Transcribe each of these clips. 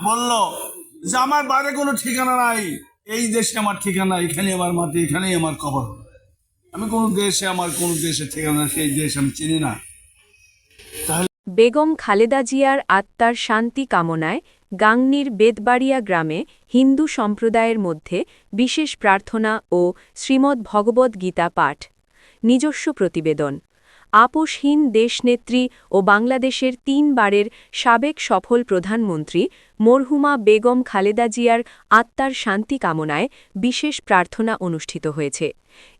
বলল যে আমার বাইরে কোনো ঠিকানা নাই, এই দেশে আমার ঠিকানা, এখানে আমার মাটি, এখানেই আমার কবর। আমি কোনো দেশে, আমার কোনো দেশে ঠিকানা, সেই দেশ আমি চিনি না। তাহলে বেগম খালেদা জিয়ার আত্মার শান্তি কামনায় গাংনীর বেতবাড়িয়া গ্রামে হিন্দু সম্প্রদায়ের মধ্যে বিশেষ প্রার্থনা ও শ্রীমদ্ ভগবদ্ গীতা পাঠ। নিজস্ব প্রতিবেদন। আপোষহীন দেশনেত্রী ও বাংলাদেশের ৩ বারের সাবেক সফল প্রধানমন্ত্রী মরহুমা বেগম খালেদা জিয়ার আত্মার শান্তি কামনায় বিশেষ প্রার্থনা অনুষ্ঠিত হয়েছে।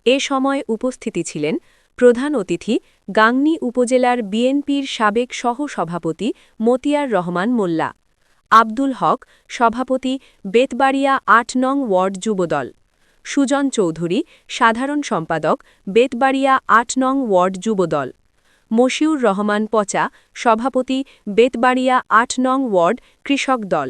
এ সময় উপস্থিতি ছিলেন প্রধান অতিথি গাংনী উপজেলার বিএনপির সাবেক সহ-সভাপতি মতিয়ার রহমান মোল্লা, আব্দুল হক, সভাপতি বেতবাড়িয়া ৮ নং ওয়ার্ড যুবদল, সুজন চৌধুরী, সাধারণ সম্পাদক বেতবাড়িয়া ৮ নং ওয়ার্ড যুবদল, মশিউর রহমান পচা, সভাপতি বেতবাড়িয়া ৮ নং ওয়ার্ড কৃষক দল।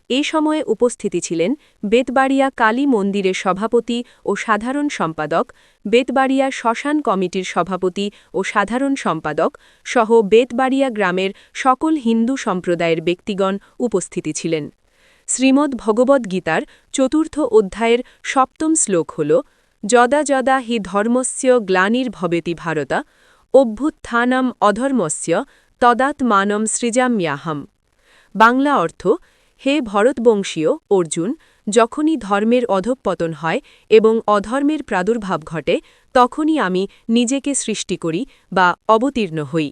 এ সময়ে উপস্থিতি ছিলেন বেতবাড়িয়া কালী মন্দিরের সভাপতি ও সাধারণ সম্পাদক, বেতবাড়িয়া শ্মশান কমিটির সভাপতি ও সাধারণ সম্পাদক সহ বেতবাড়িয়া গ্রামের সকল হিন্দু সম্প্রদায়ের ব্যক্তিগণ উপস্থিতি ছিলেন। শ্রীমদ্ ভগবদ্ গীতার ৪র্থ অধ্যায়ের ৭ম শ্লোক হল, যদা যদা হি ধর্মস্য গ্লানির্ভবেতি ভারতা অভ্যুত্থানম অধর্মস্য তদাত্মানম সৃজাম্যাহম। বাংলা অর্থ: হে ভরতবংশীয় অর্জুন, যখনই ধর্মের অধঃপতন হয় এবং অধর্মের প্রাদুর্ভাব ঘটে, তখনই আমি নিজেকে সৃষ্টি করি বা অবতীর্ণ হই।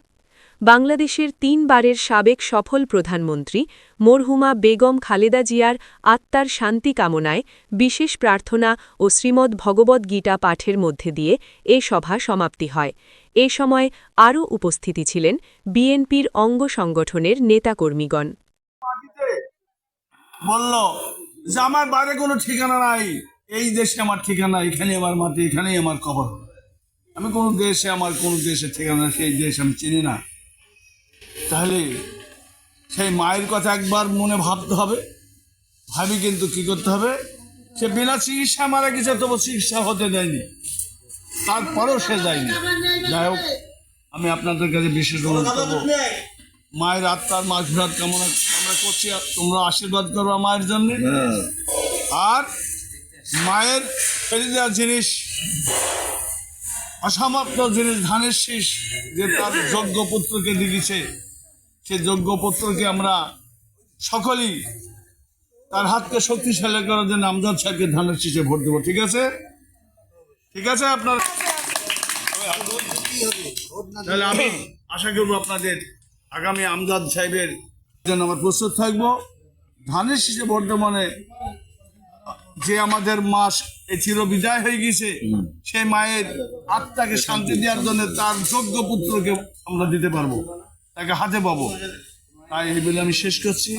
বাংলাদেশের ৩ বারের সাবেক সফল প্রধানমন্ত্রী মরহুমা বেগম খালেদা জিয়ার আত্মার শান্তি কামনায় বিশেষ প্রার্থনা ও শ্রীমদ্ ভগবদ্ গীতা পাঠের মধ্যে দিয়ে এ সভা সমাপ্তি হয়। এ সময় আরও উপস্থিতি ছিলেন বিএনপির অঙ্গ সংগঠনের নেতাকর্মীগণ। বলল যে আমার বাইরে কোনো ঠিকানা নাই, এই দেশে আমার ঠিকানা, এখানে আমার মাটি, এখানেই আমার কবর। আমি কোনো দেশে, আমার কোনো দেশে ঠিকানা, সেই দেশ আমি চিনি না। তাহলে সেই মায়ের কথা একবার মনে ভাবতে হবে। ভাবি কিন্তু কি করতে হবে, সে বিনা চিকিৎসা মারা গেছে, তবু চিকিৎসা হতে দেয়নি, তারপরেও সে যায়নি। যাই হোক, আমি আপনাদের কাছে বিশেষ অনুরোধ করবো, মায়ের আত্মার মাগফিরাত কামনা আমরা করছি। তোমরা আশীর্বাদ করো মায়ের জন্য। আর মায়ের ফেলে দেওয়া জিনিস, অসমাপ্ত জিনিস, ধানের শীষ যে তার যোগ্য পুত্রকে দিয়েছে, সে যোগ্য পুত্রকে আমরা সকলেই তার হাতকে শক্তিশালী করার জন্য আমজাদ সাহেবকে ধানের শীষে ভোট দেবো। ঠিক আছে? ঠিক আছে আপনার? তাহলে আমি আশা করবো আপনাদের আগামী আমজাদ সাহেবের জন্য আমার প্রস্তুত থাকবো। ধানের শীষে ভোট দেবো মানে যে আমাদের মাস এই চির বিদায় হয়ে গেছে, সেই মায়ের আত্মাকে শান্তি দেওয়ার জন্য তার যোগ্য পুত্রকে আমরা দিতে পারবো, তাকে হাতে পাবো। তাই এই বলে আমি শেষ করছি।